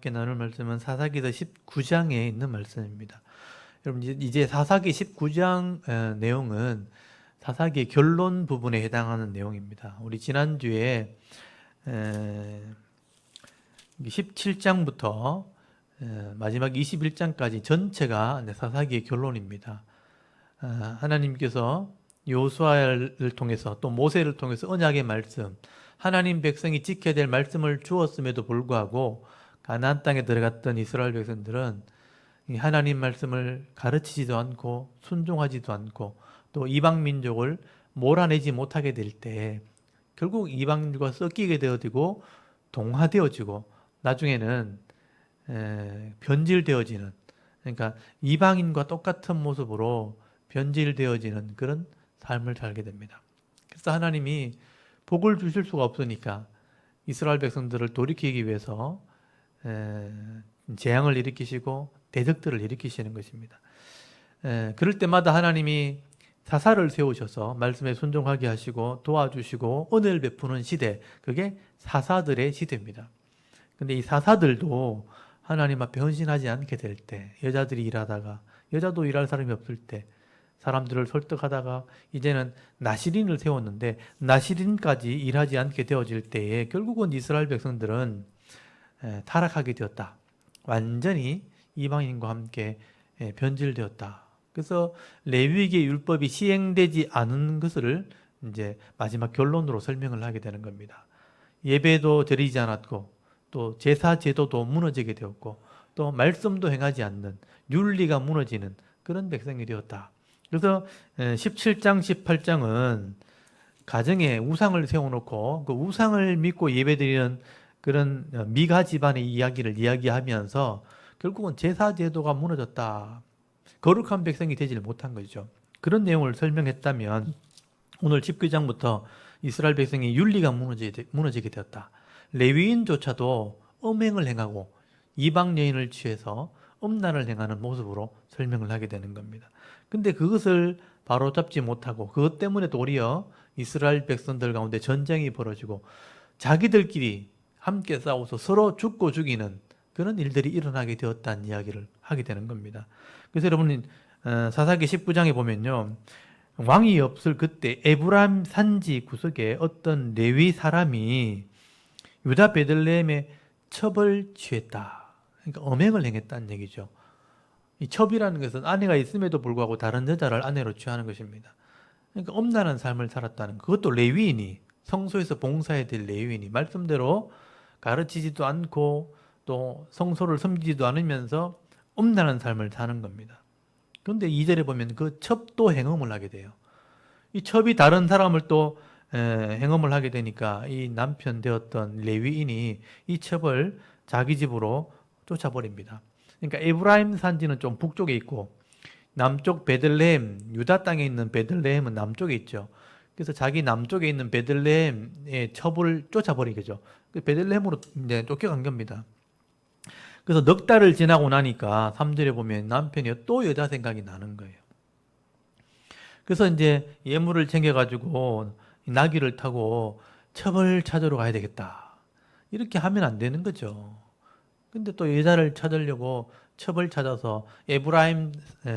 함께 나눌 말씀은 사사기서 19장에 있는 말씀입니다. 여러분 이제 사사기 19장 내용은 사사기의 결론 부분에 해당하는 내용입니다. 우리 지난주에 17장부터 마지막 21장까지 전체가 사사기의 결론입니다. 하나님께서 여호수아를 통해서 또 모세를 통해서 언약의 말씀, 하나님 백성이 지켜야 될 말씀을 주었음에도 불구하고 가나안 땅에 들어갔던 이스라엘 백성들은 이 하나님 말씀을 가르치지도 않고 순종하지도 않고 또 이방 민족을 몰아내지 못하게 될 때 결국 이방인들과 섞이게 되어지고 동화되어지고 나중에는 변질되어지는, 그러니까 이방인과 똑같은 모습으로 변질되어지는 그런 삶을 살게 됩니다. 그래서 하나님이 복을 주실 수가 없으니까 이스라엘 백성들을 돌이키기 위해서 재앙을 일으키시고 대적들을 일으키시는 것입니다. 그럴 때마다 하나님이 사사를 세우셔서 말씀에 순종하게 하시고 도와주시고 은혜를 베푸는 시대, 그게 사사들의 시대입니다. 근데 이 사사들도 하나님 앞에 헌신하지 않게 될 때, 여자들이 일하다가 여자도 일할 사람이 없을 때 사람들을 설득하다가 이제는 나시린을 세웠는데 나시린까지 일하지 않게 되어질 때에 결국은 이스라엘 백성들은 타락하게 되었다. 완전히 이방인과 함께 변질되었다. 그래서 레위기의 율법이 시행되지 않은 것을 이제 마지막 결론으로 설명을 하게 되는 겁니다. 예배도 드리지 않았고 또 제사 제도도 무너지게 되었고 또 말씀도 행하지 않는 윤리가 무너지는 그런 백성이 되었다. 그래서 17장, 18장은 가정에 우상을 세워놓고 그 우상을 믿고 예배드리는 그런 미가 집안의 이야기를 이야기하면서 결국은 제사 제도가 무너졌다. 거룩한 백성이 되지 못한 거죠. 그런 내용을 설명했다면 오늘 19장부터 이스라엘 백성이 윤리가 무너지게 되었다. 레위인조차도 음행을 행하고 이방 여인을 취해서 음란을 행하는 모습으로 설명을 하게 되는 겁니다. 근데 그것을 바로잡지 못하고 그것 때문에 도리어 이스라엘 백성들 가운데 전쟁이 벌어지고 자기들끼리 함께 싸워서 서로 죽고 죽이는 그런 일들이 일어나게 되었다는 이야기를 하게 되는 겁니다. 그래서 여러분 사사기 19장에 보면요, 왕이 없을 그때 에브라임 산지 구석에 어떤 레위 사람이 유다 베들레헴에 첩을 취했다. 그러니까 음행을 행했다는 얘기죠. 이 첩이라는 것은 아내가 있음에도 불구하고 다른 여자를 아내로 취하는 것입니다. 그러니까 음란한 삶을 살았다는, 그것도 레위인이, 성소에서 봉사해야 될 레위인이 말씀대로 가르치지도 않고 또 성소를 섬기지도 않으면서 음란한 삶을 사는 겁니다. 그런데 2절에 보면 그 첩도 행음을 하게 돼요. 이 첩이 다른 사람을 또 행음을 하게 되니까 이 남편 되었던 레위인이 이 첩을 자기 집으로 쫓아버립니다. 그러니까 에브라임 산지는 좀 북쪽에 있고 남쪽 베들레헴, 유다 땅에 있는 베들레헴은 남쪽에 있죠. 그래서 자기 남쪽에 있는 베들레헴의 첩을 쫓아버리겠죠. 베들레헴으로 이제 쫓겨간 겁니다. 그래서 넉 달을 지나고 나니까 3절에 보면 남편이 또 여자 생각이 나는 거예요. 그래서 이제 예물을 챙겨가지고 나귀를 타고 첩을 찾으러 가야 되겠다. 이렇게 하면 안 되는 거죠. 근데 또 여자를 찾으려고 첩을 찾아서 에브라임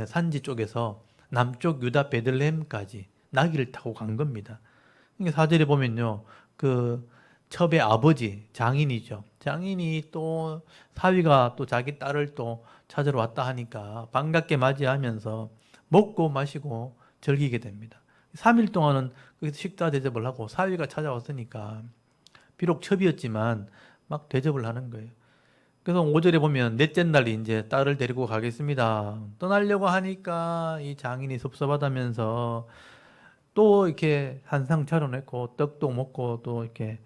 산지 쪽에서 남쪽 유다 베들레헴까지 나귀를 타고 간 겁니다. 그러니까 4절에 보면요, 그 첩의 아버지 장인이죠. 장인이 또 사위가 또 자기 딸을 또 찾으러 왔다 하니까 반갑게 맞이하면서 먹고 마시고 즐기게 됩니다. 3일 동안은 거기서 식사 대접을 하고 사위가 찾아왔으니까 비록 첩이었지만 막 대접을 하는 거예요. 그래서 5절에 보면 넷째 날이 이제 딸을 데리고 가겠습니다. 떠나려고 하니까 이 장인이 섭섭하다면서 또 이렇게 한상 차려놓고 떡도 먹고 또 이렇게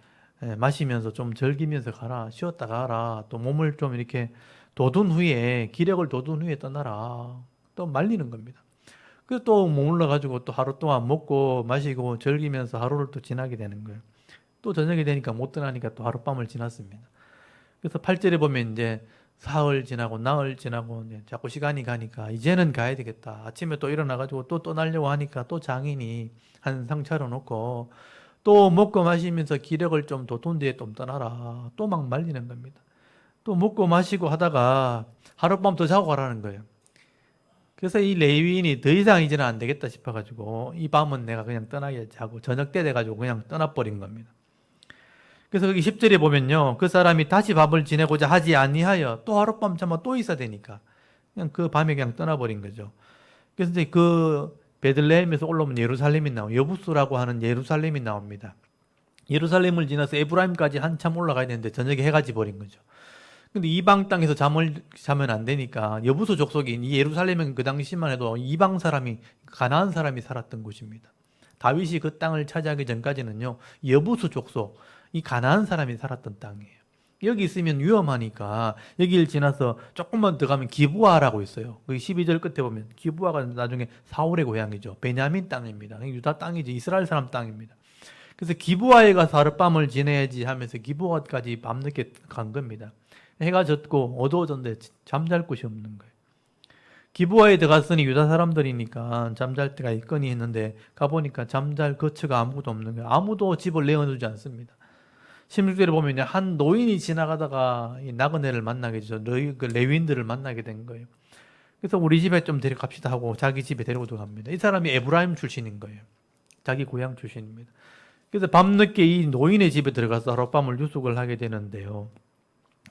마시면서 좀 즐기면서 가라, 쉬었다 가라, 또 몸을 좀 이렇게 돋운 후에, 기력을 돋운 후에 떠나라, 또 말리는 겁니다. 그래서 또 머물러 가지고 또 하루 동안 먹고 마시고 즐기면서 하루를 또 지나게 되는 거예요. 또 저녁이 되니까 못 떠나니까 또 하룻밤을 지났습니다. 그래서 8절에 보면 이제 사흘 지나고 나흘 지나고 이제 자꾸 시간이 가니까 이제는 가야 되겠다. 아침에 또 일어나가지고 또 떠나려고 하니까 또 장인이 한상 차려놓고 또 먹고 마시면서 기력을 좀 돋운 뒤에 좀 떠나라. 또 막 말리는 겁니다. 또 먹고 마시고 하다가 하룻밤 더 자고 가라는 거예요. 그래서 이 레위인이 더 이상 이제는 안 되겠다 싶어가지고 이 밤은 내가 그냥 떠나야지 하고 저녁 때 돼가지고 그냥 떠나버린 겁니다. 그래서 여기 10절에 보면요, 그 사람이 다시 밤을 지내고자 하지 아니하여 또 하룻밤 잠아 또 있어야 되니까 그냥 그 밤에 그냥 떠나버린 거죠. 그래서 이제 그 베들레헴에서 올라오면 예루살렘이 나와요. 여부수라고 하는 예루살렘이 나옵니다. 예루살렘을 지나서 에브라임까지 한참 올라가야 되는데 저녁에 해가 지버린 거죠. 근데 이방 땅에서 잠을 자면 안 되니까 여부수 족속인 이 예루살렘은 그 당시만 해도 이방 사람이, 가나안 사람이 살았던 곳입니다. 다윗이 그 땅을 차지하기 전까지는요, 여부수 족속, 이 가나안 사람이 살았던 땅이에요. 여기 있으면 위험하니까 여기를 지나서 조금만 더 가면 기브아라고 있어요. 그 12절 끝에 보면 기브아가 나중에 사울의 고향이죠. 베냐민 땅입니다. 유다 땅이지, 이스라엘 사람 땅입니다. 그래서 기브아에 가서 하룻밤을 지내야지 하면서 기브아까지 밤늦게 간 겁니다. 해가 졌고 어두워졌는데 잠잘 곳이 없는 거예요. 기브아에 들어갔으니 유다 사람들이니까 잠잘 데가 있거니 했는데 가보니까 잠잘 거처가 아무것도 없는 거예요. 아무도 집을 내어주지 않습니다. 16절에 보면 한 노인이 지나가다가 이 나그네를 만나게 되죠. 그 레위인들을 만나게 된 거예요. 그래서 우리 집에 좀 데려갑시다 하고 자기 집에 데리고 들어갑니다. 이 사람이 에브라임 출신인 거예요. 자기 고향 출신입니다. 그래서 밤늦게 이 노인의 집에 들어가서 하룻밤을 유숙을 하게 되는데요.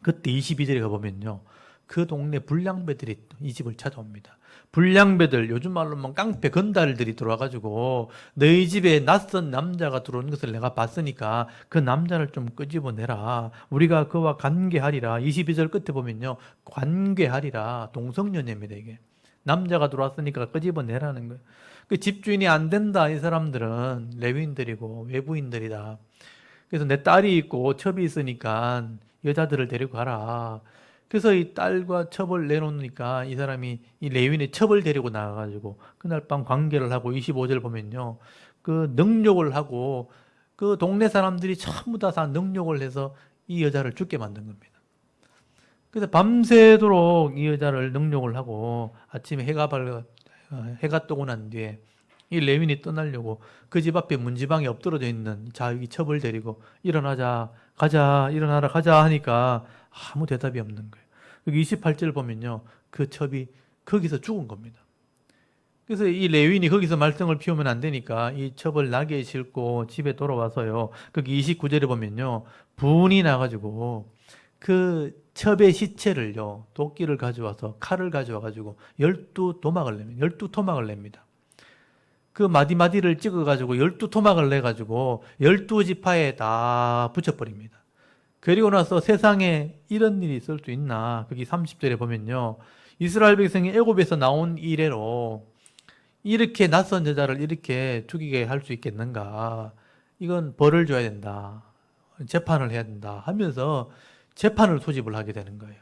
그때 22절에 가보면요, 그 동네 불량배들이 이 집을 찾아옵니다. 불량배들, 요즘 말로 뭐 깡패 건달들이 들어와가지고 너희 집에 낯선 남자가 들어오는 것을 내가 봤으니까 그 남자를 좀 끄집어내라. 우리가 그와 관계하리라. 22절 끝에 보면요, 관계하리라. 동성연애입니다, 이게. 남자가 들어왔으니까 끄집어내라는 거예요. 그 집주인이 안 된다. 이 사람들은 레위인들이고 외부인들이다. 그래서 내 딸이 있고 첩이 있으니까 여자들을 데리고 가라. 그래서 이 딸과 첩을 내놓으니까 이 사람이 이 레위인의 첩을 데리고 나가가지고 그날 밤 관계를 하고 25절 보면요, 그 능욕을 하고 그 동네 사람들이 전부 다 능욕을 해서 이 여자를 죽게 만든 겁니다. 그래서 밤새도록 이 여자를 능욕을 하고 아침에 해가 뜨고 난 뒤에 이 레위인이 떠나려고 그 집 앞에 문지방에 엎드러져 있는 자기 첩을 데리고 일어나자, 가자, 일어나라, 가자 하니까 아무 대답이 없는 거예요. 여기 28절 보면요, 그 첩이 거기서 죽은 겁니다. 그래서 이 레위인이 거기서 말썽을 피우면 안 되니까 이 첩을 나귀에 싣고 집에 돌아와서요, 거기 29절에 보면요, 분이 나가지고 그 첩의 시체를요, 도끼를 가져와서 칼을 가져와가지고 12토막을 냅니다. 12토막을 냅니다. 그 마디마디를 찍어가지고 12토막을 내가지고 12지파에 다 붙여버립니다. 그리고 나서 세상에 이런 일이 있을 수 있나? 거기 30절에 보면요, 이스라엘 백성이 애굽에서 나온 이래로 이렇게 낯선 여자를 이렇게 죽이게 할 수 있겠는가? 이건 벌을 줘야 된다. 재판을 해야 된다 하면서 재판을 소집을 하게 되는 거예요.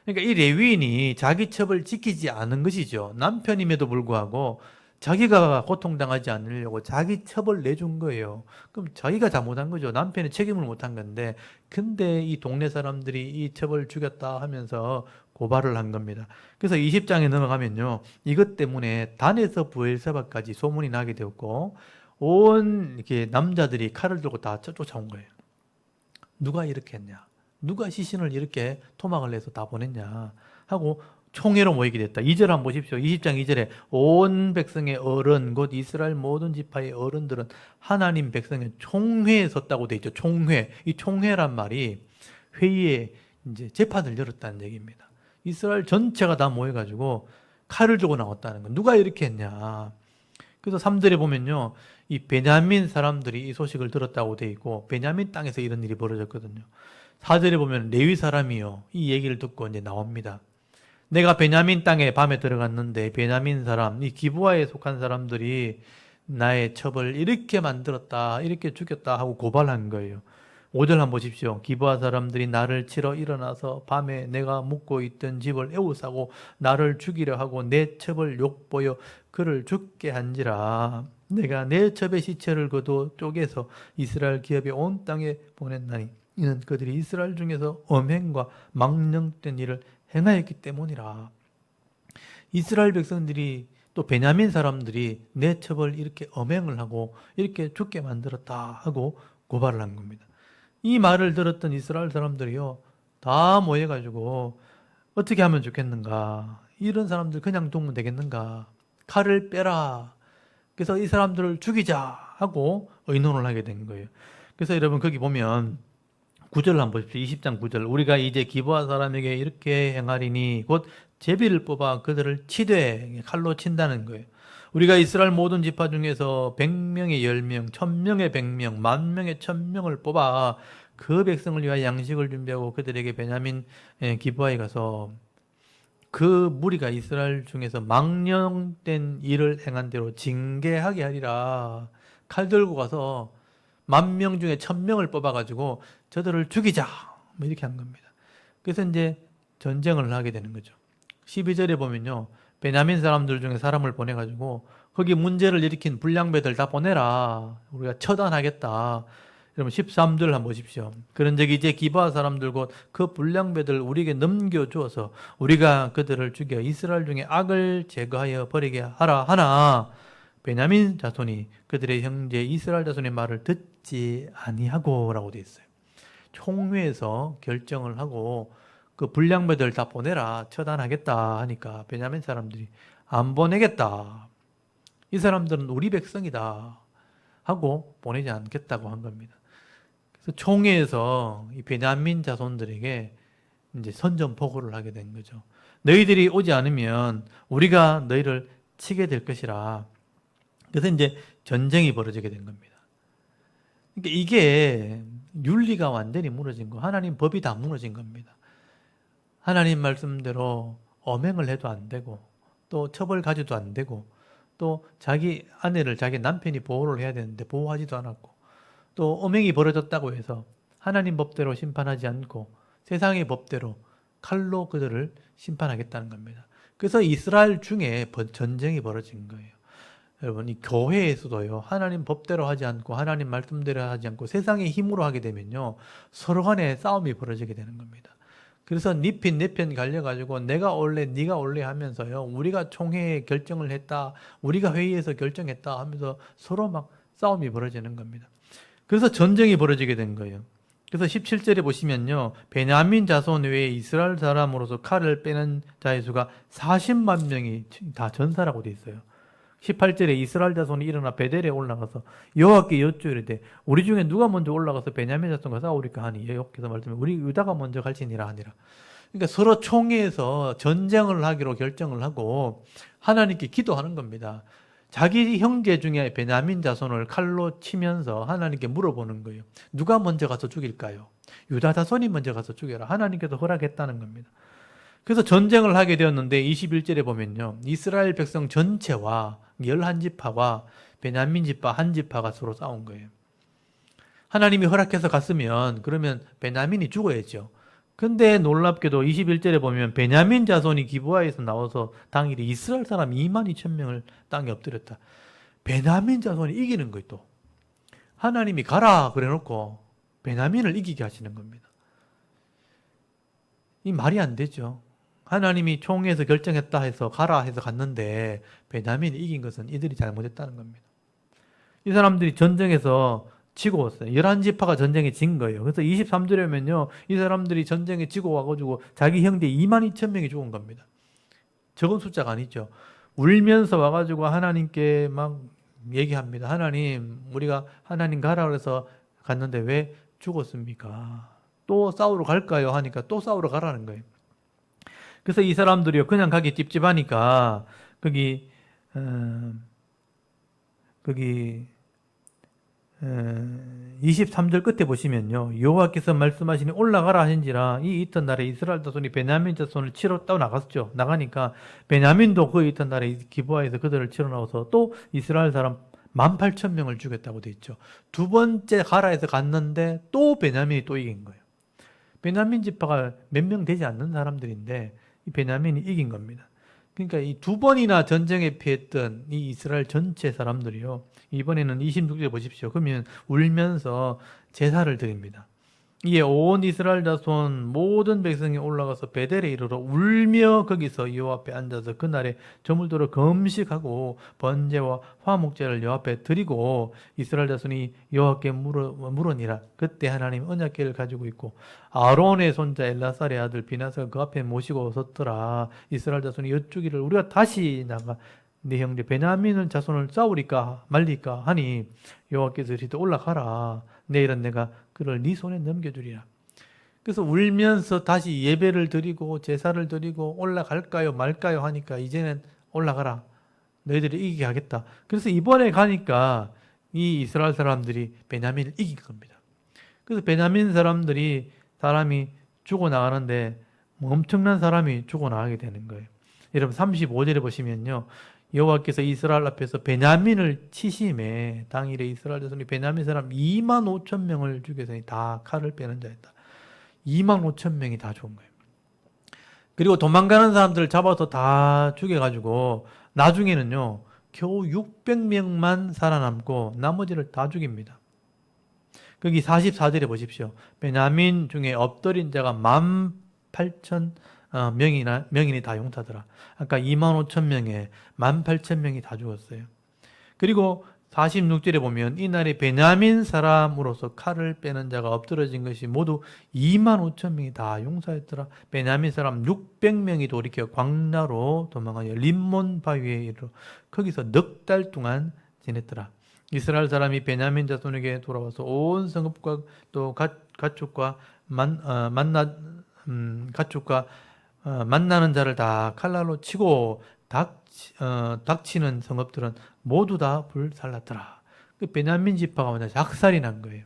그러니까 이 레위인이 자기 첩을 지키지 않은 것이죠. 남편임에도 불구하고 자기가 고통당하지 않으려고 자기 첩을 내준 거예요. 그럼 자기가 잘못한 거죠. 남편이 책임을 못한 건데, 근데 이 동네 사람들이 이 첩을 죽였다 하면서 고발을 한 겁니다. 그래서 20장에 넘어가면요, 이것 때문에 단에서 브엘세바까지 소문이 나게 되었고 온 이렇게 남자들이 칼을 들고 다 쫓아온 거예요. 누가 이렇게 했냐? 누가 시신을 이렇게 토막을 내서 다 보냈냐? 하고 총회로 모이게 됐다. 2절 한번 보십시오. 20장 2절에 온 백성의 어른, 곧 이스라엘 모든 지파의 어른들은 하나님 백성의 총회에 섰다고 돼 있죠. 총회. 이 총회란 말이 회의에 이제 재판을 열었다는 얘기입니다. 이스라엘 전체가 다 모여가지고 칼을 들고 나왔다는 거. 누가 이렇게 했냐? 그래서 3절에 보면요, 이 베냐민 사람들이 이 소식을 들었다고 돼 있고 베냐민 땅에서 이런 일이 벌어졌거든요. 4절에 보면 레위 사람이요, 이 얘기를 듣고 이제 나옵니다. 내가 베냐민 땅에 밤에 들어갔는데 베냐민 사람, 이 기브아에 속한 사람들이 나의 첩을 이렇게 만들었다, 이렇게 죽였다 하고 고발한 거예요. 5절 한번 보십시오. 기브아 사람들이 나를 치러 일어나서 밤에 내가 묵고 있던 집을 에워싸고 나를 죽이려 하고 내 첩을 욕보여 그를 죽게 한지라. 내가 내 첩의 시체를 거둬 쪼개서 이스라엘 기업의 온 땅에 보냈나니 이는 그들이 이스라엘 중에서 엄행과 망령된 일을 행하였기 때문이라. 이스라엘 백성들이 또 베냐민 사람들이 내 첩을 이렇게 엄행을 하고 이렇게 죽게 만들었다 하고 고발을 한 겁니다. 이 말을 들었던 이스라엘 사람들이요, 다 모여가지고 어떻게 하면 좋겠는가? 이런 사람들 그냥 두면 되겠는가? 칼을 빼라. 그래서 이 사람들을 죽이자 하고 의논을 하게 된 거예요. 그래서 여러분 거기 보면 9절 한번 보십시오. 20장 9절. 우리가 이제 기브아 사람에게 이렇게 행하리니 곧 제비를 뽑아 그들을 치되, 칼로 친다는 거예요. 우리가 이스라엘 모든 지파 중에서 100명의 10명, 1000명의 100명, 10,000명의 1000명을 뽑아 그 백성을 위하여 양식을 준비하고 그들에게 베냐민 기브아에 가서 그 무리가 이스라엘 중에서 망령된 일을 행한 대로 징계하게 하리라. 칼 들고 가서 10,000명 중에 1,000명을 뽑아가지고 저들을 죽이자. 뭐 이렇게 한 겁니다. 그래서 이제 전쟁을 하게 되는 거죠. 12절에 보면요. 베냐민 사람들 중에 사람을 보내가지고 거기 문제를 일으킨 불량배들 다 보내라. 우리가 처단하겠다. 여러분 13절 한번 보십시오. 그런즉 이제 기브아 사람들 곧 그 불량배들 우리에게 넘겨주어서 우리가 그들을 죽여 이스라엘 중에 악을 제거하여 버리게 하라 하나 베냐민 자손이 그들의 형제 이스라엘 자손의 말을 듣지 아니하고 라고 되어 있어요. 총회에서 결정을 하고 그 불량배들 다 보내라 처단하겠다 하니까 베냐민 사람들이 안 보내겠다. 이 사람들은 우리 백성이다 하고 보내지 않겠다고 한 겁니다. 그래서 총회에서 이 베냐민 자손들에게 이제 선전포고를 하게 된 거죠. 너희들이 오지 않으면 우리가 너희를 치게 될 것이라. 그래서 이제 전쟁이 벌어지게 된 겁니다. 그러니까 이게 윤리가 완전히 무너진 거, 하나님 법이 다 무너진 겁니다. 하나님 말씀대로 엄행을 해도 안 되고, 또 처벌 가지도 안 되고, 또 자기 아내를 자기 남편이 보호를 해야 되는데 보호하지도 않았고, 또 엄행이 벌어졌다고 해서 하나님 법대로 심판하지 않고 세상의 법대로 칼로 그들을 심판하겠다는 겁니다. 그래서 이스라엘 중에 전쟁이 벌어진 거예요. 여러분, 이 교회에서도요, 하나님 법대로 하지 않고 하나님 말씀대로 하지 않고 세상의 힘으로 하게 되면요, 서로 간에 싸움이 벌어지게 되는 겁니다. 그래서 네 편 내 편 갈려가지고 내가 올래 네가 올래 하면서요, 우리가 총회에 결정을 했다, 우리가 회의에서 결정했다 하면서 서로 막 싸움이 벌어지는 겁니다. 그래서 전쟁이 벌어지게 된 거예요. 그래서 17절에 보시면요, 베냐민 자손 외에 이스라엘 사람으로서 칼을 빼는 자의 수가 40만 명이 다 전사라고 돼 있어요. 18절에 이스라엘 자손이 일어나 베델에 올라가서 여호와께 여쭈이르되 우리 중에 누가 먼저 올라가서 베냐민 자손과 싸우리까 하니 여호와께서 말씀해 우리 유다가 먼저 갈지니라 하니라. 그러니까 서로 총회에서 전쟁을 하기로 결정을 하고 하나님께 기도하는 겁니다. 자기 형제 중에 베냐민 자손을 칼로 치면서 하나님께 물어보는 거예요. 누가 먼저 가서 죽일까요? 유다 자손이 먼저 가서 죽여라. 하나님께서 허락했다는 겁니다. 그래서 전쟁을 하게 되었는데 21절에 보면요, 이스라엘 백성 전체와 11지파와 베냐민 지파 한 지파가 서로 싸운 거예요. 하나님이 허락해서 갔으면 그러면 베냐민이 죽어야죠. 근데 놀랍게도 21절에 보면 베냐민 자손이 기브아에서 나와서 당일에 이스라엘 사람 22,000명을 땅에 엎드렸다. 베냐민 자손이 이기는 거예요. 또 하나님이 가라 그래 놓고 베냐민을 이기게 하시는 겁니다. 이 말이 안 되죠. 하나님이 총회에서 결정했다 해서 가라 해서 갔는데 베냐민이 이긴 것은 이들이 잘못했다는 겁니다. 이 사람들이 전쟁에서 지고 왔어요. 11지파가 전쟁에 진 거예요. 그래서 23절에 보면요, 이 사람들이 전쟁에 지고 와가지고 자기 형제 22,000명이 죽은 겁니다. 적은 숫자가 아니죠. 울면서 와가지고 하나님께 막 얘기합니다. 하나님, 우리가 하나님 가라 그래서 갔는데 왜 죽었습니까? 또 싸우러 갈까요? 하니까 또 싸우러 가라는 거예요. 그래서 이 사람들이요, 그냥 가기 찝찝하니까 거기 23절 끝에 보시면요, 여호와께서 말씀하시니 올라가라 하신지라 이 이튿날에 이스라엘 자손이 베냐민 자손을 치러 따 나갔죠. 나가니까 베냐민도 그 이튿날에 기브아에서 그들을 치러 나와서 또 이스라엘 사람 18,000명을 죽였다고 돼 있죠. 두 번째 가라 해서 갔는데 또 베냐민이 또 이긴 거예요. 베냐민 지파가 몇 명 되지 않는 사람들인데 이 베냐민이 이긴 겁니다. 그러니까 이 두 번이나 전쟁에 피했던 이 이스라엘 전체 사람들이요, 이번에는 26절 보십시오. 그러면 울면서 제사를 드립니다. 이에 온 이스라엘 자손 모든 백성이 올라가서 베델에 이르러 울며 거기서 여호와 앞에 앉아서 그날에 저물도록 금식하고 번제와 화목제를 여호와 앞에 드리고 이스라엘 자손이 여호와께 물으니라. 그때 하나님 언약궤를 가지고 있고 아론의 손자 엘라살의 아들 비나스가 그 앞에 모시고 섰더라. 이스라엘 자손이 여쭈기를 우리가 다시 나가 네 형제 베냐민 자손을 싸우리까 말리까 하니 여호와께서 이르시되 올라가라. 내일은 내가 그를 네 손에 넘겨주리라. 그래서 울면서 다시 예배를 드리고 제사를 드리고 올라갈까요 말까요 하니까 이제는 올라가라. 너희들이 이기게 하겠다. 그래서 이번에 가니까 이 이스라엘 사람들이 베냐민을 이긴 겁니다. 그래서 베냐민 사람이 죽어나가는데 엄청난 사람이 죽어나가게 되는 거예요. 여러분 35절에 보시면요. 여호와께서 이스라엘 앞에서 베냐민을 치심에 당일에 이스라엘 자손이 베냐민 사람 2만 5천 명을 죽여서 다 칼을 빼는 자였다. 2만 5천 명이 다 죽은 거예요. 그리고 도망가는 사람들을 잡아서 다 죽여가지고 나중에는요 겨우 600명만 살아남고 나머지를 다 죽입니다. 거기 44절에 보십시오. 베냐민 중에 엎드린 자가 18,000 명인이 다 용사더라. 아까 25,000명에 18,000명이 다 죽었어요. 그리고 46절에 보면 이날에 베냐민 사람으로서 칼을 빼는 자가 엎드러진 것이 모두 25,000명이 다 용사였더라. 베냐민 사람 600명이 돌이켜 광야로 도망하여 림몬 바위에 이르러 거기서 넉 달 동안 지냈더라. 이스라엘 사람이 베냐민 자손에게 돌아와서 온 성읍과 또 가축과 만나는 자를 다 칼날로 치고 닥치는 성읍들은 모두 다 불살랐더라. 그 베냐민 지파가 완전 작살이 난 거예요.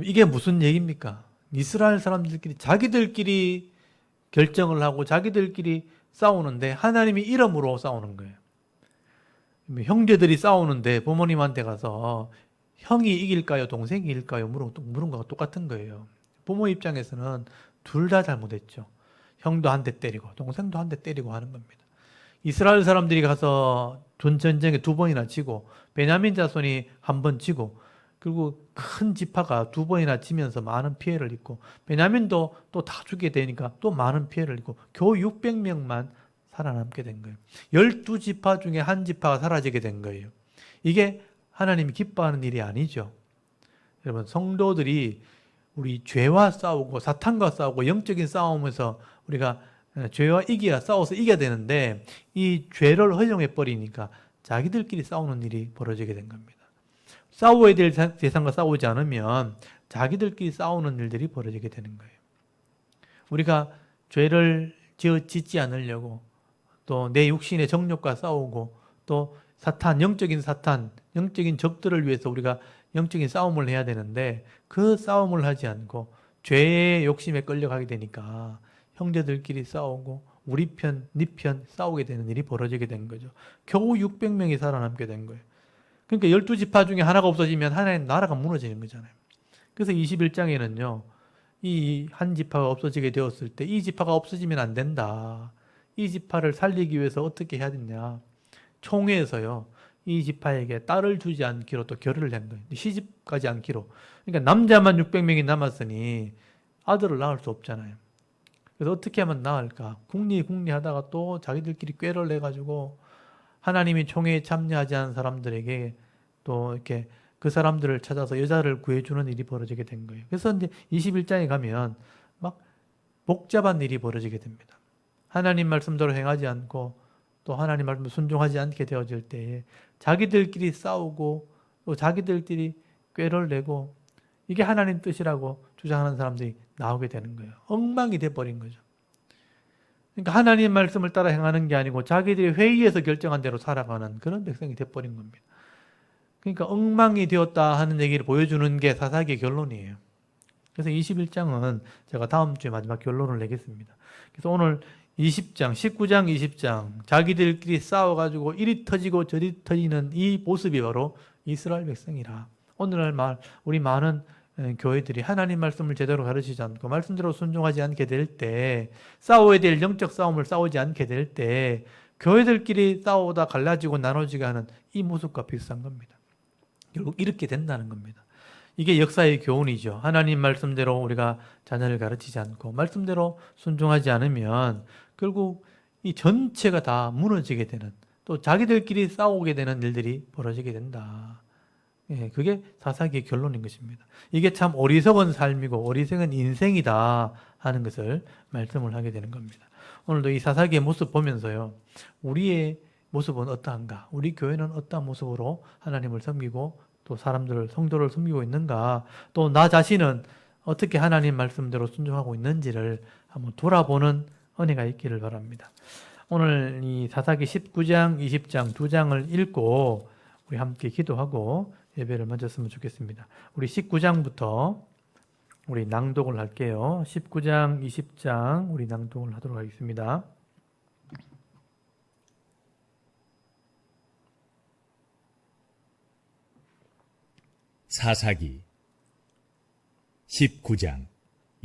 이게 무슨 얘기입니까? 이스라엘 사람들끼리 자기들끼리 결정을 하고 자기들끼리 싸우는데 하나님이 이름으로 싸우는 거예요. 형제들이 싸우는데 부모님한테 가서 형이 이길까요? 동생이 이길까요? 물은 거가 똑같은 거예요. 부모 입장에서는 둘 다 잘못했죠. 형도 한 대 때리고 동생도 한 대 때리고 하는 겁니다. 이스라엘 사람들이 가서 전쟁에 2번이나 지고 베냐민 자손이 1번 지고 그리고 큰 지파가 2번이나 지면서 많은 피해를 입고 베냐민도 또 다 죽게 되니까 또 많은 피해를 입고 겨우 600명만 살아남게 된 거예요. 12지파 중에 한 지파가 사라지게 된 거예요. 이게 하나님이 기뻐하는 일이 아니죠. 여러분 성도들이 우리 죄와 싸우고 사탄과 싸우고 영적인 싸움에서 우리가 죄와 싸워서 이겨야 되는데 이 죄를 허용해 버리니까 자기들끼리 싸우는 일이 벌어지게 된 겁니다. 싸워야 될 세상과 싸우지 않으면 자기들끼리 싸우는 일들이 벌어지게 되는 거예요. 우리가 죄를 짓지 않으려고 또 내 육신의 정욕과 싸우고 또 영적인 적들을 위해서 우리가 영적인 싸움을 해야 되는데 그 싸움을 하지 않고 죄의 욕심에 끌려가게 되니까 형제들끼리 싸우고 우리 편, 네 편 싸우게 되는 일이 벌어지게 된 거죠. 겨우 600명이 살아남게 된 거예요. 그러니까 12지파 중에 하나가 없어지면 하나의 나라가 무너지는 거잖아요. 그래서 21장에는요. 이 한 지파가 없어지게 되었을 때 이 지파가 없어지면 안 된다. 이 지파를 살리기 위해서 어떻게 해야 되냐. 총회에서요. 이 지파에게 딸을 주지 않기로 또 결의를 한 거예요. 시집가지 않기로. 그러니까 남자만 600명이 남았으니 아들을 낳을 수 없잖아요. 그래서 어떻게 하면 나을까? 궁리 하다가 또 자기들끼리 꾀를 내가지고 하나님이 총회에 참여하지 않은 사람들에게 또 이렇게 그 사람들을 찾아서 여자를 구해주는 일이 벌어지게 된 거예요. 그래서 이제 21장에 가면 막 복잡한 일이 벌어지게 됩니다. 하나님 말씀대로 행하지 않고 또 하나님 말씀을 순종하지 않게 되어질 때에 자기들끼리 싸우고 또 자기들끼리 꾀를 내고 이게 하나님 뜻이라고 주장하는 사람들이 나오게 되는 거예요. 엉망이 돼버린 거죠. 그러니까 하나님 말씀을 따라 행하는 게 아니고 자기들이 회의에서 결정한 대로 살아가는 그런 백성이 돼버린 겁니다. 그러니까 엉망이 되었다 하는 얘기를 보여주는 게 사사기의 결론이에요. 그래서 21장은 제가 다음 주에 마지막 결론을 내겠습니다. 그래서 오늘 19장 20장 자기들끼리 싸워가지고 이리 터지고 저리 터지는 이 모습이 바로 이스라엘 백성이라. 오늘날 우리 많은 교회들이 하나님 말씀을 제대로 가르치지 않고 말씀대로 순종하지 않게 될 때 싸워야 될 영적 싸움을 싸우지 않게 될 때 교회들끼리 싸우다 갈라지고 나눠지게 하는 이 모습과 비슷한 겁니다. 결국 이렇게 된다는 겁니다. 이게 역사의 교훈이죠. 하나님 말씀대로 우리가 자녀를 가르치지 않고 말씀대로 순종하지 않으면 결국 이 전체가 다 무너지게 되는, 또 자기들끼리 싸우게 되는 일들이 벌어지게 된다. 예, 그게 사사기의 결론인 것입니다. 이게 참 어리석은 삶이고 어리석은 인생이다 하는 것을 말씀을 하게 되는 겁니다. 오늘도 이 사사기의 모습 보면서요, 우리의 모습은 어떠한가? 우리 교회는 어떠한 모습으로 하나님을 섬기고 또 사람들을, 성도를 섬기고 있는가? 또 나 자신은 어떻게 하나님 말씀대로 순종하고 있는지를 한번 돌아보는 은혜가 있기를 바랍니다. 오늘 이 사사기 19장, 20장 두 장을 읽고 우리 함께 기도하고 예배를 마쳤으면 좋겠습니다. 우리 19장부터 우리 낭독을 할게요. 19장, 20장 우리 낭독을 하도록 하겠습니다. 사사기 19장.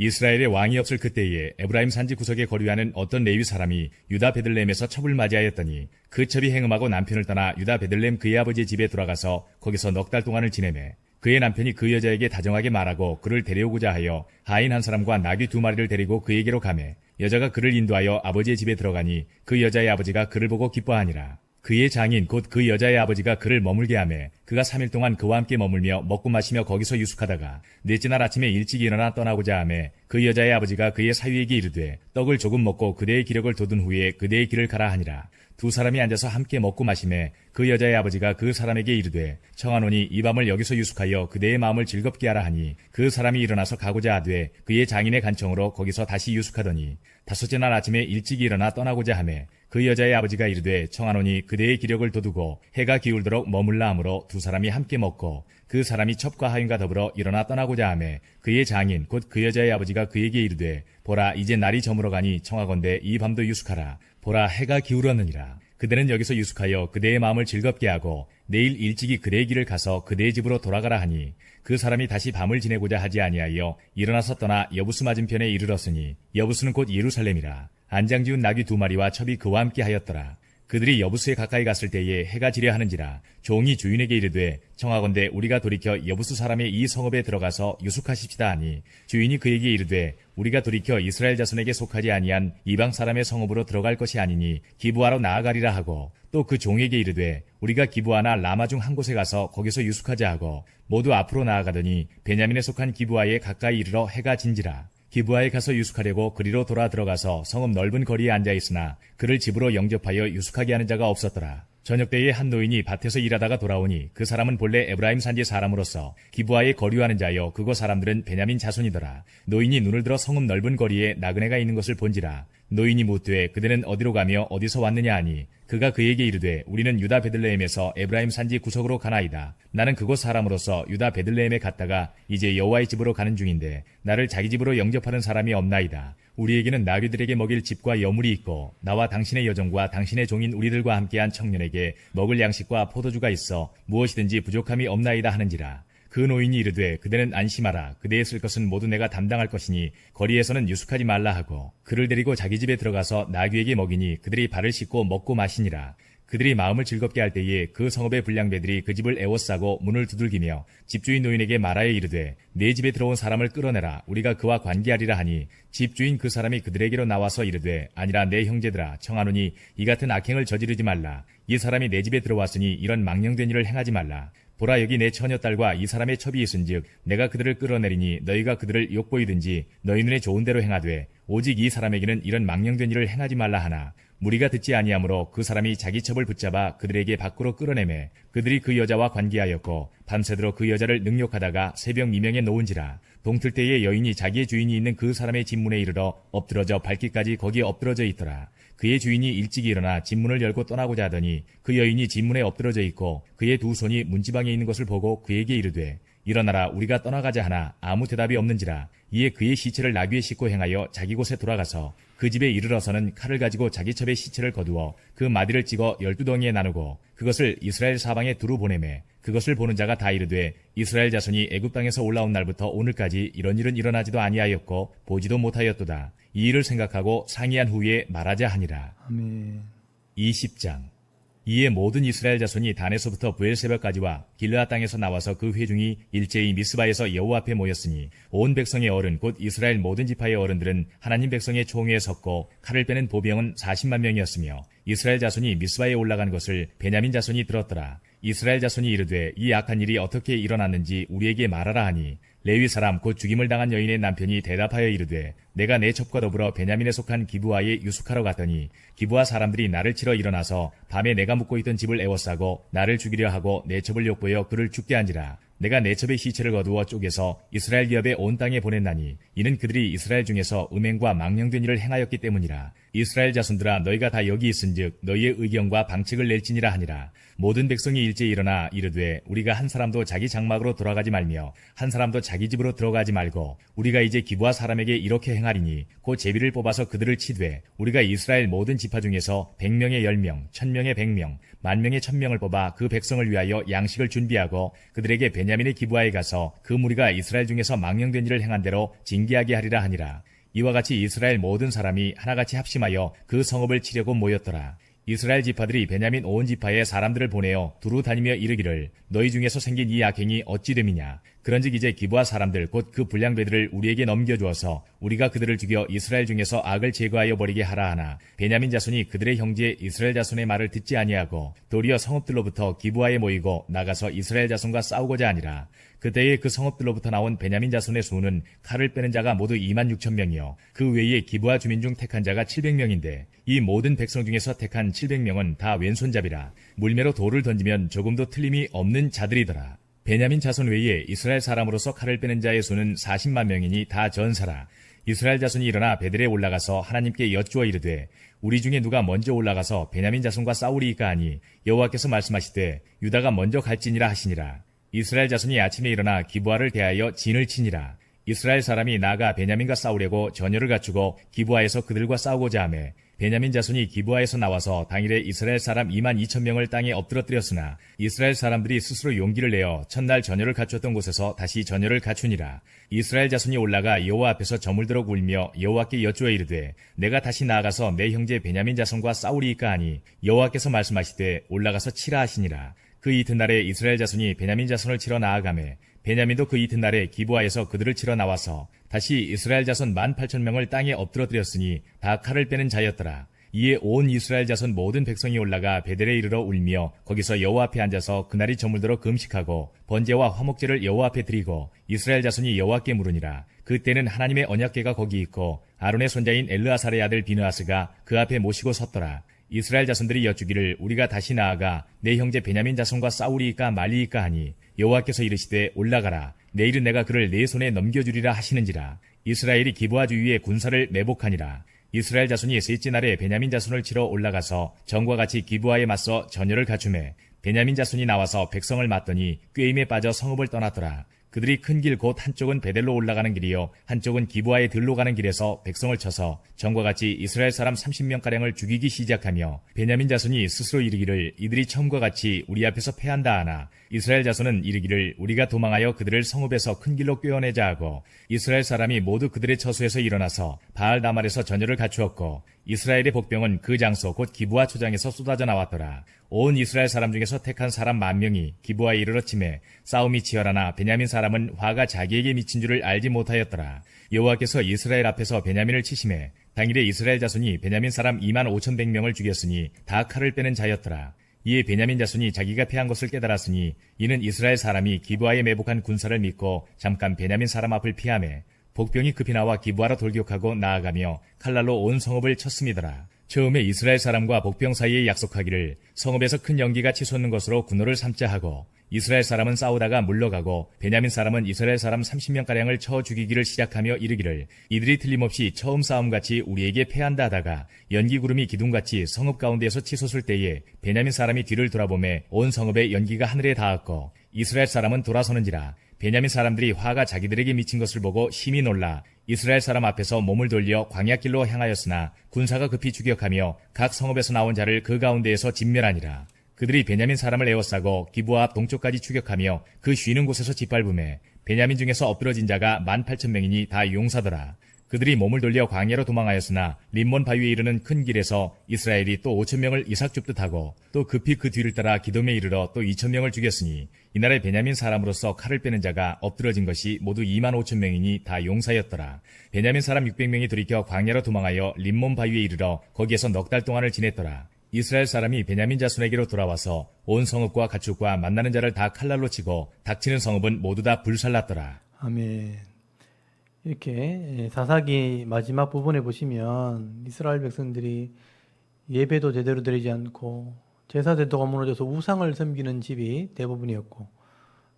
이스라엘의 왕이 없을 그때에 에브라임 산지 구석에 거류하는 어떤 레위 사람이 유다 베들레헴에서 첩을 맞이하였더니 그 첩이 행음하고 남편을 떠나 유다 베들레헴 그의 아버지의 집에 돌아가서 거기서 넉 달 동안을 지내매 그의 남편이 그 여자에게 다정하게 말하고 그를 데려오고자 하여 하인 한 사람과 나귀 2마리를 데리고 그에게로 가매 여자가 그를 인도하여 아버지의 집에 들어가니 그 여자의 아버지가 그를 보고 기뻐하니라. 그의 장인 곧 그 여자의 아버지가 그를 머물게 하매 그가 3일 동안 그와 함께 머물며 먹고 마시며 거기서 유숙하다가 넷째 날 아침에 일찍 일어나 떠나고자 하매 그 여자의 아버지가 그의 사위에게 이르되 떡을 조금 먹고 그대의 기력을 돋운 후에 그대의 길을 가라 하니라. 두 사람이 앉아서 함께 먹고 마시매 그 여자의 아버지가 그 사람에게 이르되 청하노니 이 밤을 여기서 유숙하여 그대의 마음을 즐겁게 하라 하니 그 사람이 일어나서 가고자 하되 그의 장인의 간청으로 거기서 다시 유숙하더니 다섯째 날 아침에 일찍 일어나 떠나고자 하매 그 여자의 아버지가 이르되 청하노니 그대의 기력을 돋우고 해가 기울도록 머물라 하므로 두 사람이 함께 먹고 그 사람이 첩과 하인과 더불어 일어나 떠나고자 하매 그의 장인 곧 그 여자의 아버지가 그에게 이르되 보라 이제 날이 저물어 가니 청하건대 이 밤도 유숙하라. 보라 해가 기울었느니라. 그대는 여기서 유숙하여 그대의 마음을 즐겁게 하고 내일 일찍이 그대의 길을 가서 그대의 집으로 돌아가라 하니 그 사람이 다시 밤을 지내고자 하지 아니하여 일어나서 떠나 여부스 맞은편에 이르렀으니 여부스는 곧 예루살렘이라. 안장지운 나귀 2마리와 첩이 그와 함께 하였더라. 그들이 여부스에 가까이 갔을 때에 해가 지려 하는지라. 종이 주인에게 이르되 청하건대 우리가 돌이켜 여부스 사람의 이 성읍에 들어가서 유숙하십시다 하니 주인이 그에게 이르되 우리가 돌이켜 이스라엘 자손에게 속하지 아니한 이방 사람의 성읍으로 들어갈 것이 아니니 기브아로 나아가리라 하고 또 그 종에게 이르되 우리가 기브아나 라마 중 한 곳에 가서 거기서 유숙하자 하고 모두 앞으로 나아가더니 베냐민에 속한 기브아에 가까이 이르러 해가 진지라. 기브아에 가서 유숙하려고 그리로 돌아 들어가서 성읍 넓은 거리에 앉아 있으나 그를 집으로 영접하여 유숙하게 하는 자가 없었더라. 저녁 때에 한 노인이 밭에서 일하다가 돌아오니 그 사람은 본래 에브라임 산지 사람으로서 기브아에 거류하는 자여 그곳 사람들은 베냐민 자손이더라. 노인이 눈을 들어 성읍 넓은 거리에 나그네가 있는 것을 본지라. 노인이 묻되 그대는 어디로 가며 어디서 왔느냐 하니 그가 그에게 이르되 우리는 유다 베들레헴에서 에브라임 산지 구석으로 가나이다. 나는 그곳 사람으로서 유다 베들레헴에 갔다가 이제 여호와의 집으로 가는 중인데 나를 자기 집으로 영접하는 사람이 없나이다. 우리에게는 나귀들에게 먹일 집과 여물이 있고 나와 당신의 여종과 당신의 종인 우리들과 함께한 청년에게 먹을 양식과 포도주가 있어 무엇이든지 부족함이 없나이다 하는지라. 그 노인이 이르되 그대는 안심하라. 그대의 쓸 것은 모두 내가 담당할 것이니 거리에서는 유숙하지 말라 하고 그를 데리고 자기 집에 들어가서 나귀에게 먹이니 그들이 발을 씻고 먹고 마시니라. 그들이 마음을 즐겁게 할 때에 그 성읍의 불량배들이 그 집을 에워싸고 문을 두들기며 집주인 노인에게 말하여 이르되 내 집에 들어온 사람을 끌어내라. 우리가 그와 관계하리라 하니 집주인 그 사람이 그들에게로 나와서 이르되 아니라 내 형제들아 청하노니 이 같은 악행을 저지르지 말라. 이 사람이 내 집에 들어왔으니 이런 망령된 일을 행하지 말라. 보라 여기 내 처녀딸과 이 사람의 첩이 있은즉 내가 그들을 끌어내리니 너희가 그들을 욕보이든지 너희 눈에 좋은 대로 행하되 오직 이 사람에게는 이런 망령된 일을 행하지 말라 하나 무리가 듣지 아니하므로 그 사람이 자기 첩을 붙잡아 그들에게 밖으로 끌어내매 그들이 그 여자와 관계하였고 밤새도록 그 여자를 능욕하다가 새벽 미명에 놓은지라. 동틀 때에 여인이 자기의 주인이 있는 그 사람의 집문에 이르러 엎드러져 밟기까지 거기에 엎드러져 있더라. 그의 주인이 일찍 일어나 집문을 열고 떠나고자 하더니 그 여인이 집문에 엎드러져 있고 그의 두 손이 문지방에 있는 것을 보고 그에게 이르되 일어나라 우리가 떠나가자 하나 아무 대답이 없는지라. 이에 그의 시체를 나귀에 싣고 행하여 자기 곳에 돌아가서 그 집에 이르러서는 칼을 가지고 자기 첩의 시체를 거두어 그 마디를 찍어 12덩이에 나누고 그것을 이스라엘 사방에 두루 보내매 그것을 보는 자가 다 이르되 이스라엘 자손이 애굽 땅에서 올라온 날부터 오늘까지 이런 일은 일어나지도 아니하였고 보지도 못하였도다. 이 일을 생각하고 상의한 후에 말하자 하니라. 아멘. 20장 이에 모든 이스라엘 자손이 단에서부터 브엘세바까지와 길르앗 땅에서 나와서 그 회중이 일제히 미스바에서 여호와 앞에 모였으니 온 백성의 어른 곧 이스라엘 모든 지파의 어른들은 하나님 백성의 총회에 섰고 칼을 빼는 보병은 40만 명이었으며 이스라엘 자손이 미스바에 올라간 것을 베냐민 자손이 들었더라. 이스라엘 자손이 이르되 이 악한 일이 어떻게 일어났는지 우리에게 말하라 하니 레위 사람 곧 죽임을 당한 여인의 남편이 대답하여 이르되 내가 내 첩과 더불어 베냐민에 속한 기브아에 유숙하러 갔더니 기브아 사람들이 나를 치러 일어나서 밤에 내가 묵고 있던 집을 에워싸고 나를 죽이려 하고 내 첩을 욕보여 그를 죽게 한지라. 내가 내 첩의 시체를 거두어 쪼개서 이스라엘 기업의 온 땅에 보냈나니 이는 그들이 이스라엘 중에서 음행과 망령된 일을 행하였기 때문이라. 이스라엘 자손들아 너희가 다 여기 있은즉 너희의 의견과 방책을 낼지니라 하니라. 모든 백성이 일제히 일어나 이르되 우리가 한 사람도 자기 장막으로 돌아가지 말며 한 사람도 자기 집으로 들어가지 말고 우리가 이제 기브아 사람에게 이렇게 행하리니 곧 제비를 뽑아서 그들을 치되 우리가 이스라엘 모든 지파 중에서 100명의 10명, 1000명의 100명, 10,000명의 1000명을 뽑아 그 백성을 위하여 양식을 준비하고 그들에게 베냐민의 기브아에 가서 그 무리가 이스라엘 중에서 망령된 일을 행한 대로 징계하게 하리라 하니라. 이와 같이 이스라엘 모든 사람이 하나같이 합심하여 그 성읍을 치려고 모였더라. 이스라엘 지파들이 베냐민 온 지파에 사람들을 보내어 두루 다니며 이르기를 너희 중에서 생긴 이 악행이 어찌 됨이냐. 그런즉 이제 기브아 사람들 곧 그 불량배들을 우리에게 넘겨주어서 우리가 그들을 죽여 이스라엘 중에서 악을 제거하여 버리게 하라 하나 베냐민 자손이 그들의 형제 이스라엘 자손의 말을 듣지 아니하고 도리어 성읍들로부터 기브아에 모이고 나가서 이스라엘 자손과 싸우고자 하니라. 그때에 그 성읍들로부터 나온 베냐민 자손의 수는 칼을 빼는 자가 모두 26,000명이요 그 외에 기브아 주민 중 택한 자가 700명인데 이 모든 백성 중에서 택한 700명은 다 왼손잡이라. 물매로 돌을 던지면 조금도 틀림이 없는 자들이더라. 베냐민 자손 외에 이스라엘 사람으로서 칼을 빼는 자의 수는 40만 명이니 다 전사라. 이스라엘 자손이 일어나 베델에 올라가서 하나님께 여쭈어 이르되 우리 중에 누가 먼저 올라가서 베냐민 자손과 싸우리이까 하니 여호와께서 말씀하시되 유다가 먼저 갈지니라 하시니라. 이스라엘 자손이 아침에 일어나 기브아를 대하여 진을 치니라. 이스라엘 사람이 나아가 베냐민과 싸우려고 전열을 갖추고 기브아에서 그들과 싸우고자 하매 베냐민 자손이 기브아에서 나와서 당일에 이스라엘 사람 22,000명을 땅에 엎드러뜨렸으나 이스라엘 사람들이 스스로 용기를 내어 첫날 전열을 갖췄던 곳에서 다시 전열을 갖추니라. 이스라엘 자손이 올라가 여호와 앞에서 저물도록 울며 여호와께 여쭈어 이르되 내가 다시 나아가서 내 형제 베냐민 자손과 싸우리이까 하니 여호와께서 말씀하시되 올라가서 치라 하시니라. 그 이튿날에 이스라엘 자손이 베냐민 자손을 치러 나아가매 베냐민도 그 이튿날에 기브아에서 그들을 치러 나와서 다시 이스라엘 자손 18,000명을 땅에 엎드러뜨렸으니 다 칼을 빼는 자였더라. 이에 온 이스라엘 자손 모든 백성이 올라가 베델에 이르러 울며 거기서 여호와 앞에 앉아서 그날이 저물도록 금식하고 번제와 화목제를 여호와 앞에 드리고 이스라엘 자손이 여호와께 물으니라. 그때는 하나님의 언약궤가 거기 있고 아론의 손자인 엘르아살의 아들 비느하스가 그 앞에 모시고 섰더라. 이스라엘 자손들이 여쭈기를 우리가 다시 나아가 내 형제 베냐민 자손과 싸우리이까 말리이까 하니 여호와께서 이르시되 올라가라. 내일은 내가 그를 내 손에 넘겨주리라 하시는지라. 이스라엘이 기브아 주위에 군사를 매복하니라. 이스라엘 자손이 셋째 날에 베냐민 자손을 치러 올라가서 전과 같이 기브아에 맞서 전열을 갖추매 베냐민 자손이 나와서 백성을 맞더니 꾀임에 빠져 성읍을 떠났더라. 그들이 큰 길 곧 한쪽은 베델로 올라가는 길이요 한쪽은 기브아에 들로 가는 길에서 백성을 쳐서 전과 같이 이스라엘 사람 30명가량을 죽이기 시작하며 베냐민 자손이 스스로 이르기를 이들이 처음과 같이 우리 앞에서 패한다 하나 이스라엘 자손은 이르기를 우리가 도망하여 그들을 성읍에서 큰 길로 꿰어내자 하고 이스라엘 사람이 모두 그들의 처소에서 일어나서 바알 다말에서 전열을 갖추었고 이스라엘의 복병은 그 장소 곧 기브아 초장에서 쏟아져 나왔더라. 온 이스라엘 사람 중에서 택한 사람 10,000명이 기브아에 이르러 치매 싸움이 치열하나 베냐민 사람은 화가 자기에게 미친 줄을 알지 못하였더라. 여호와께서 이스라엘 앞에서 베냐민을 치심해 당일에 이스라엘 자손이 베냐민 사람 25,100명을 죽였으니 다 칼을 빼는 자였더라. 이에 베냐민 자손이 자기가 패한 것을 깨달았으니 이는 이스라엘 사람이 기브아에 매복한 군사를 믿고 잠깐 베냐민 사람 앞을 피하매 복병이 급히 나와 기브아로 돌격하고 나아가며 칼날로 온 성읍을 쳤음이더라. 처음에 이스라엘 사람과 복병 사이에 약속하기를 성읍에서 큰 연기가 치솟는 것으로 군호를 삼자 하고 이스라엘 사람은 싸우다가 물러가고 베냐민 사람은 이스라엘 사람 30명가량을 쳐 죽이기를 시작하며 이르기를 이들이 틀림없이 처음 싸움같이 우리에게 패한다 하다가 연기구름이 기둥같이 성읍 가운데에서 치솟을 때에 베냐민 사람이 뒤를 돌아보매 온 성읍의 연기가 하늘에 닿았고 이스라엘 사람은 돌아서는지라. 베냐민 사람들이 화가 자기들에게 미친 것을 보고 심히 놀라 이스라엘 사람 앞에서 몸을 돌려 광야길로 향하였으나 군사가 급히 추격하며 각 성읍에서 나온 자를 그 가운데에서 진멸하니라. 그들이 베냐민 사람을 에워싸고 기브아 앞 동쪽까지 추격하며 그 쉬는 곳에서 짓밟음에 베냐민 중에서 엎드러진 자가 18,000명이니 다 용사더라. 그들이 몸을 돌려 광야로 도망하였으나 림몬 바위에 이르는 큰 길에서 이스라엘이 또 5,000명을 이삭 줍듯 하고 또 급히 그 뒤를 따라 기돔에 이르러 또 2,000명을 죽였으니 이날에 베냐민 사람으로서 칼을 빼는 자가 엎드러진 것이 모두 25,000명이니 다 용사였더라. 베냐민 사람 600명이 돌이켜 광야로 도망하여 림몬 바위에 이르러 거기에서 넉 달 동안을 지냈더라. 이스라엘 사람이 베냐민 자손에게로 돌아와서 온 성읍과 가축과 만나는 자를 다 칼날로 치고 닥치는 성읍은 모두 다 불살랐더라. 아멘. 이렇게 사사기 마지막 부분에 보시면 이스라엘 백성들이 예배도 제대로 드리지 않고 제사 제도가 무너져서 우상을 섬기는 집이 대부분이었고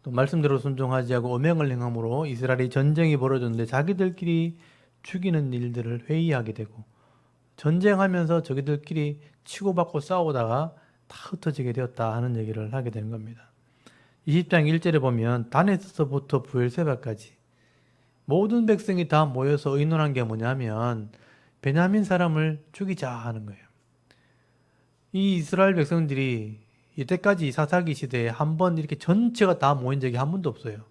또 말씀대로 순종하지 않고 엄행을 행함으로 이스라엘이 전쟁이 벌어졌는데 자기들끼리 죽이는 일들을 회의하게 되고 전쟁하면서 저기들끼리 치고받고 싸우다가 다 흩어지게 되었다 하는 얘기를 하게 되는 겁니다. 20장 1절에 보면 단에서부터 부엘세바까지 모든 백성이 다 모여서 의논한 게 뭐냐면 베냐민 사람을 죽이자 하는 거예요. 이 이스라엘 백성들이 이때까지 사사기 시대에 한 번 이렇게 전체가 다 모인 적이 한 번도 없어요.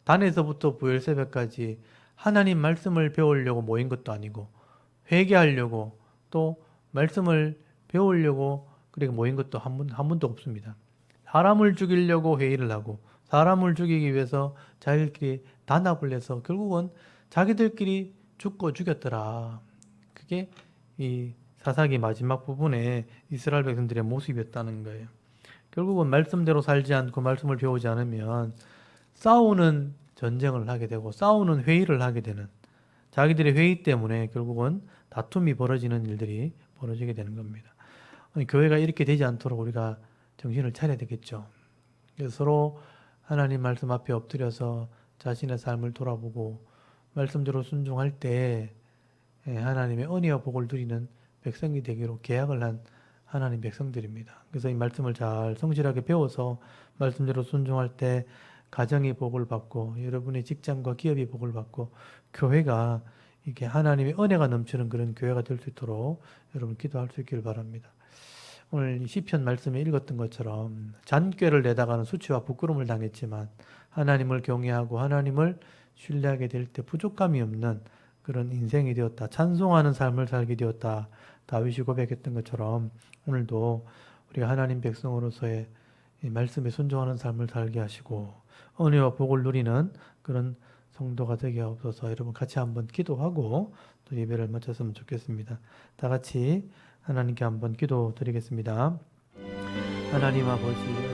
단에서부터 부엘세바까지 하나님 말씀을 배우려고 모인 것도 아니고 회개하려고 또 말씀을 배우려고 그렇게 모인 것도 한 번도 없습니다. 사람을 죽이려고 회의를 하고 사람을 죽이기 위해서 자기들끼리 단합을 해서 결국은 자기들끼리 죽고 죽였더라. 그게 이 사사기 마지막 부분에 이스라엘 백성들의 모습이었다는 거예요. 결국은 말씀대로 살지 않고 말씀을 배우지 않으면 싸우는 전쟁을 하게 되고 싸우는 회의를 하게 되는 자기들의 회의 때문에 결국은 다툼이 벌어지는 일들이 벌어지게 되는 겁니다. 교회가 이렇게 되지 않도록 우리가 정신을 차려야 되겠죠. 그래서 서로 하나님 말씀 앞에 엎드려서 자신의 삶을 돌아보고 말씀대로 순종할 때 하나님의 은혜와 복을 누리는 백성이 되기로 계약을 한 하나님 백성들입니다. 그래서 이 말씀을 잘 성실하게 배워서 말씀대로 순종할 때 가정이 복을 받고 여러분의 직장과 기업이 복을 받고 교회가 이게 하나님의 은혜가 넘치는 그런 교회가 될 수 있도록 여러분 기도할 수 있기를 바랍니다. 오늘 시편 말씀에 읽었던 것처럼 잔꾀를 내다가는 수치와 부끄러움을 당했지만 하나님을 경외하고 하나님을 신뢰하게 될 때 부족함이 없는 그런 인생이 되었다. 찬송하는 삶을 살게 되었다. 다윗이 고백했던 것처럼 오늘도 우리가 하나님 백성으로서의 이 말씀에 순종하는 삶을 살게 하시고 은혜와 복을 누리는 그런 성도가 되게 하옵소서. 여러분 같이 한번 기도하고 또 예배를 마쳤으면 좋겠습니다. 다 같이 하나님께 한번 기도 드리겠습니다. 하나님 아버지